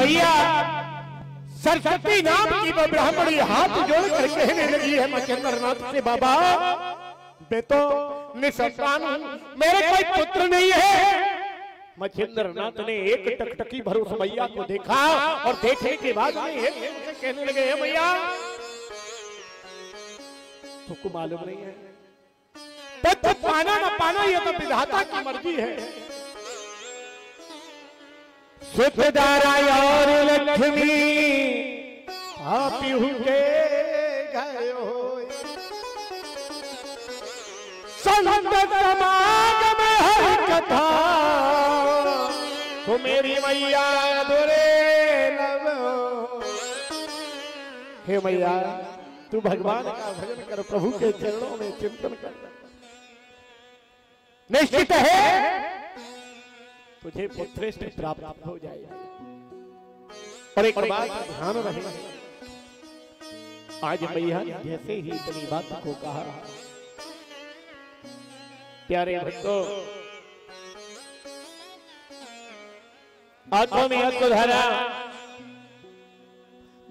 मैया सरस्वती नाम की वो ब्राह्मणी हाथ जोड़ कर कहने लगी है मच्छिंद्रनाथ से, बाबा बेटो निसंतान मेरे कोई पुत्र नहीं है। मच्छिंद्रनाथ ने एक टकटकी भर उस मैया को देखा और देखने के बाद उसे कहने लगे, है मैया तुमको मालूम नहीं है तो पाना ना पाना ये तो विधाता की मर्जी है। सुखदारा और लक्ष्मी आप के गयो संत समाज में हर कथा तो मेरी मैया बुरे लबो। हे मैया तू भगवान का भजन कर, प्रभु के चरणों में चिंतन कर, निश्चित है तुझे पुत्रेष्ट प्राप्त हो जाएगा। और एक बात ध्यान रहे, आज मैया जैसे ही इतनी बात को कहा, प्यारे भक्तों आंखों में आंख धरा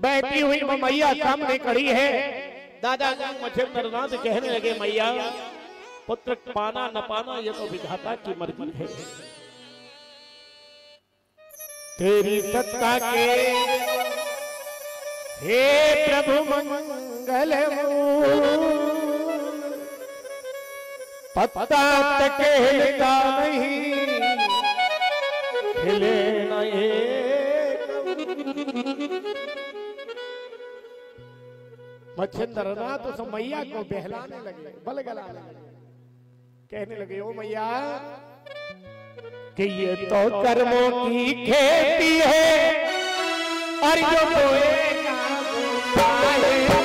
बैठी हुई वो मैया सामने खड़ी है। दादा मच्छिंद्रनाथ कहने लगे, मैया पुत्र पाना न पाना ये तो विधाता की मर्जी है। तेरी सत्ता के हे प्रभु मंगल पत्ता तक हिलता नहीं हिले नहीं। मच्छिंद्रनाथ उस मैया को बहलाने लगे, बलगलाने लगे, कहने लगे, ओ मैया कि ये तो कर्मों की खेती है और जो बोएगा वो पाएगा।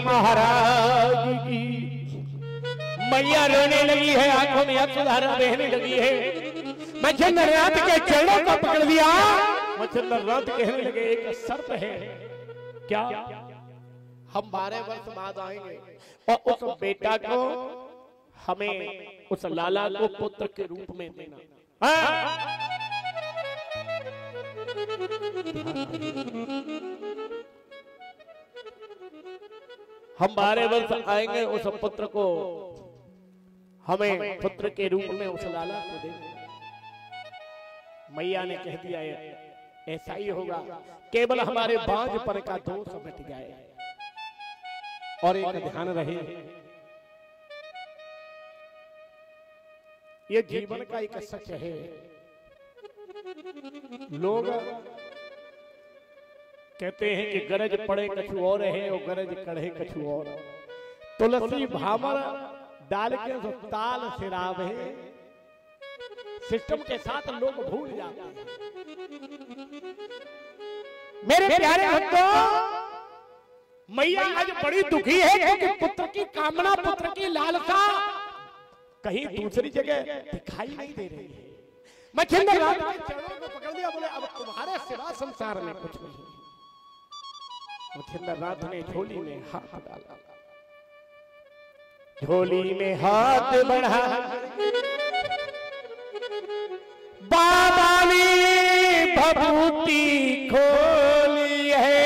महाराज की मैया रोने लगी है, आंखों में अश्रुधारा बहने लगी है। मच्छिंद्रनाथ के चरणों को पकड़ लिया। मच्छिंद्रनाथ कहने लगे, एक शर्त है। क्या? हम 12 वर्ष बाद आएंगे और उस बेटा को हमें उस लाला को पुत्र के रूप में देना। हम 12 वर्ष आएंगे, उस पुत्र को हमें पुत्र के रूप में उस लाला को देंगे। मैया ने कह दिया ऐसा ही होगा, केवल हमारे बांझपन का दोष मिट जाए। और एक ध्यान रहे, ये जीवन का एक सच है। लोग कहते हैं कि गरज पड़े कछु और है और गरज कढ़े कछु और। तुलसी भावर डाल के तो ताल सिरावे, सिस्टम के साथ लोग भूल जाते हैं। मेरे प्यारे भक्तों, मैया आज बड़ी दुखी है क्योंकि पुत्र की कामना, पुत्र की लालसा कहीं दूसरी जगह दिखाई नहीं दे रही है। मच्छिंद्रनाथ के चरणों को पकड़ लिया, बोले अब तुम्हारे सिवा संसार में कुछ नहीं। मच्छिंद्रनाथ ने झोली में हाथ डाला, झोली में हाथ बढ़ा, बाबा ने भभूति खोली है,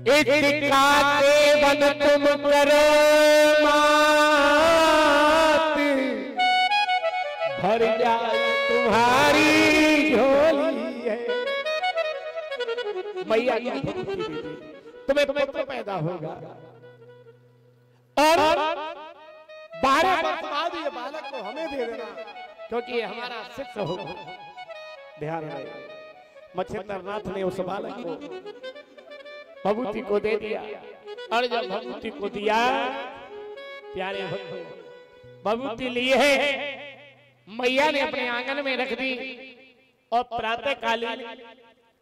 इतिका देवन तुम करो मात, भर जाए तुम्हारी झोली है। मैया की भभूति दीजिए, तुम्हें पुत्र पैदा होगा और 12 वर्ष बाद ये बालक को हमें दे देना, क्योंकि ये हमारा शिष्य होगा। ध्यान रहे, मच्छिंद्रनाथ ने उस बालक को भभूति को दे दिया, और जब भभूति को दिया, प्यारे भक्तों, भभूति लिए है, मैया ने अपने आंगन में रख दी और प्रातः कालीन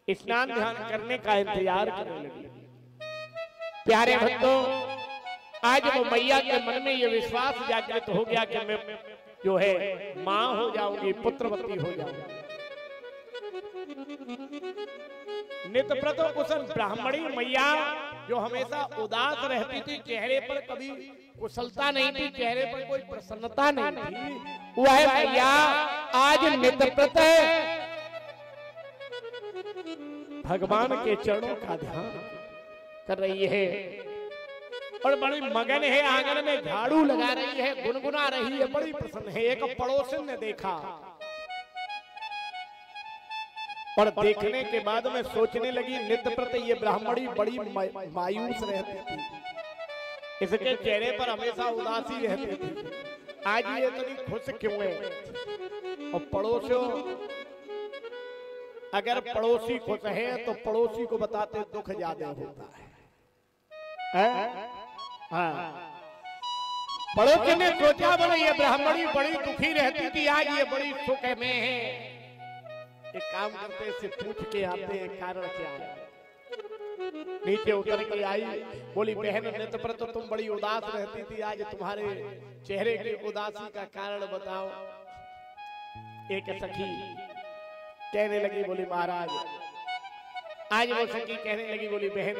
स्नान ध्यान करने का इंतजार करने लगी। प्यारे भक्तों, आज वो मैया के मन में ये विश्वास जागृत हो गया कि मैं जो है मां हो जाऊंगी, पुत्रवती हो जाऊंगी। नित्यप्रत कुशल ब्राह्मणी मैया जो हमेशा उदास रहती थी, चेहरे पर कभी कुशलता नहीं थी, चेहरे पर कोई प्रसन्नता नहीं थी, वह मैया आज नित्यप्रत भगवान के चरणों का ध्यान कर रही है और बड़ी मगन है, आंगन में झाड़ू लगा रही है, गुनगुना रही है, बड़ी प्रसन्न है। एक पड़ोसन ने देखा और देखने के बाद में सोचने लगी, नित्यप्रत ये ब्राह्मणी बड़ी मायूस रहती थी, इसके चेहरे पर हमेशा उदासी रहती थी, आज ये इतनी खुश क्यों है? और पड़ोसियों, अगर पड़ोसी खुश है तो पड़ोसी को बताते दुख ज्यादा होता है। पड़ोसी ने सोचा, बोले ये ब्राह्मणी बड़ी दुखी रहती थी, आज ये बड़ी सुख में है। एक काम करते, इससे पूछ के आते हैं कारण क्या है। नीचे उतर के आई, बोली बहन नित्यप्रत तो तुम बड़ी उदास रहती थी, आज तुम्हारे चेहरे की उदासी का कारण बताओ। एक सखी कहने लगी, बोली महाराज, आज वो सखी कहने लगी, बोली बहन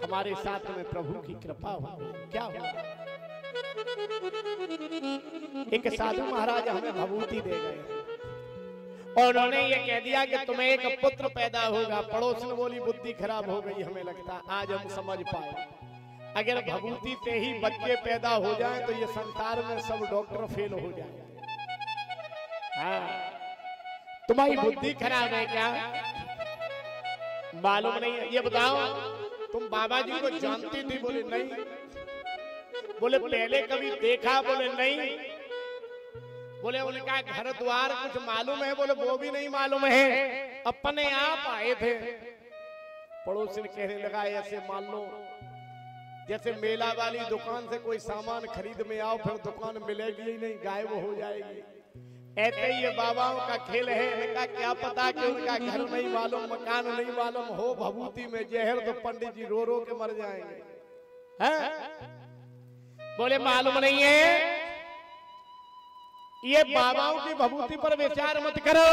हमारे साथ में प्रभु की कृपा हो। क्या हुआ? एक साधु महाराज हमें भभूति दे गए और उन्होंने ये कह दिया कि तुम्हें एक पुत्र पैदा होगा। पड़ोसन बोली बुद्धि खराब हो गई, हमें लगता आज हम समझ पाए, अगर भभूति से ही बच्चे पैदा हो जाएं तो ये संसार में सब डॉक्टर फेल हो जाएंगे। हाँ, तुम्हारी बुद्धि खराब है क्या? मालूम नहीं है? ये बताओ, तुम बाबा जी को जानती थी? बोले नहीं। बोले पहले कभी देखा? बोले नहीं। बोले उनका घर द्वार कुछ मालूम है? बोले वो भी नहीं मालूम है, अपने आप आए थे। पड़ोसी कहने लगा, ऐसे मान लो जैसे मेला वाली दुकान से कोई सामान खरीद में आओ, फिर दुकान मिलेगी ही नहीं, गायब हो जाएगी। ऐसे ही ये बाबाओं का खेल है। इनका क्या पता कि उनका घर नहीं मालूम, मकान नहीं मालूम, हो भभूति में जहर तो पंडित जी रो रो के मर जाएंगे। है? बोले मालूम नहीं है, ये बाबाओं की भभूति पर विचार मत करो।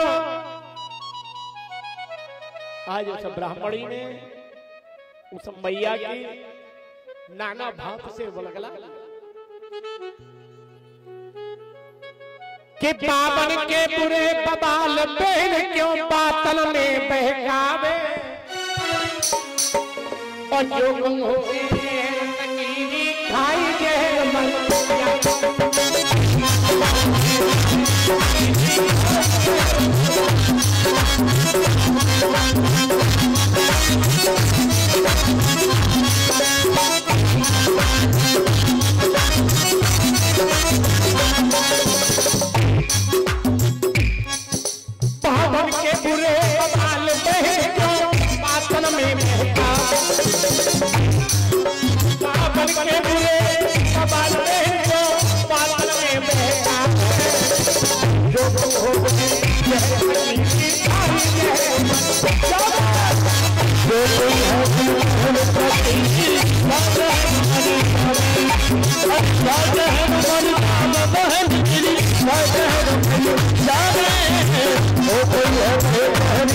आज उस ब्राह्मणी ने उस मैया की नाना भाव से बुलगला कि पावन के बुरे बबाल बहन क्यों पातल में बहकावे, और जो गुम हो खाई जहर मन पावन के बुरे बबाल बहन क्यों पातल में बहका, पावन के बुरे बबाल बहन क्यों पातल में बहका, जो हो गए जो कोई है बहन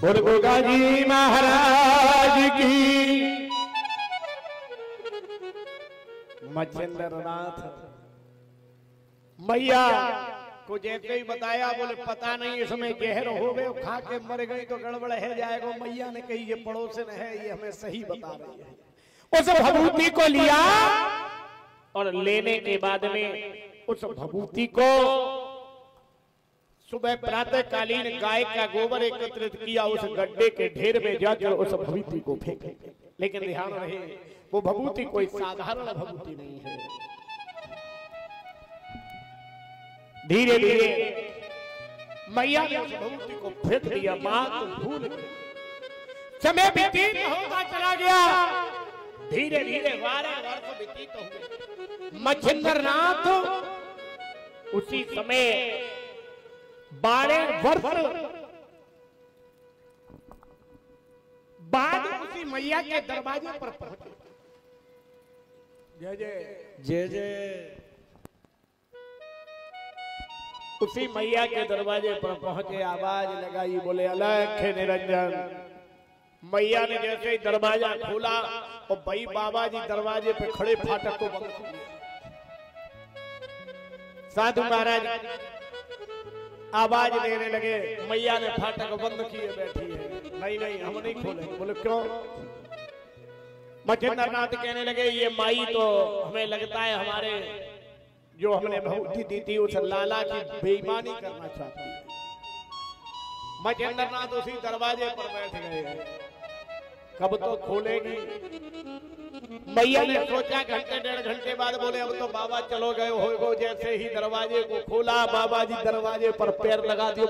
बोल गोगा जी महाराज की। मच्छिंद्रनाथ मैया को जैसे ही बताया, बोले पता नहीं इसमें जहर हो गए, खा के मर गई तो गड़बड़ है जाएगा। मैया ने कही ये पड़ोसन है, ये हमें सही बता रही है। उस भभूति को लिया और लेने के बाद में उस भभूति को सुबह प्रातः कालीन गाय का गोबर एकत्रित किया, उस गड्ढे के ढेर में जाकर उस भभूति को फेंके। लेकिन ध्यान रहे वो भभूति कोई साधारण भभूति नहीं है। धीरे धीरे मैया ने उस भभूति को फेंक दिया। मां तो भूल गई। समय व्यतीत होता चला गया। धीरे धीरे 12 वर्ष व्यतीत हो गए। मच्छिंद्रनाथ उसी समय 12 वर्ष बाद उसी मैया के दरवाजे पर पहुंचे। जय जय जय जय। उसी मैया के दरवाजे पर पहुंचे, आवाज लगाई, बोले अलख निरंजन। मैया ने जैसे ही दरवाजा खोला और भाई बाबा जी दरवाजे पे खड़े फाटक को बंद किया। साधु महाराज आवाज देने लगे, मैया ने फाटक बंद किए बैठी है। नहीं नहीं हम नहीं खोले। बोले क्यों? मच्छिंद्रनाथ कहने लगे ये माई तो हमें लगता है हमारे जो हमने भभूति दी थी उस लाला की बेईमानी करना चाहती है। मच्छिंद्रनाथ उसी दरवाजे पर बैठ गए। कब तो खोलेगी? मैया ने सोचा घंटे 1.5 घंटे बाद। बोले अब तो बाबा चलो गए हो। जैसे ही दरवाजे को खोला, बाबा जी दरवाजे पर पैर लगा दिए।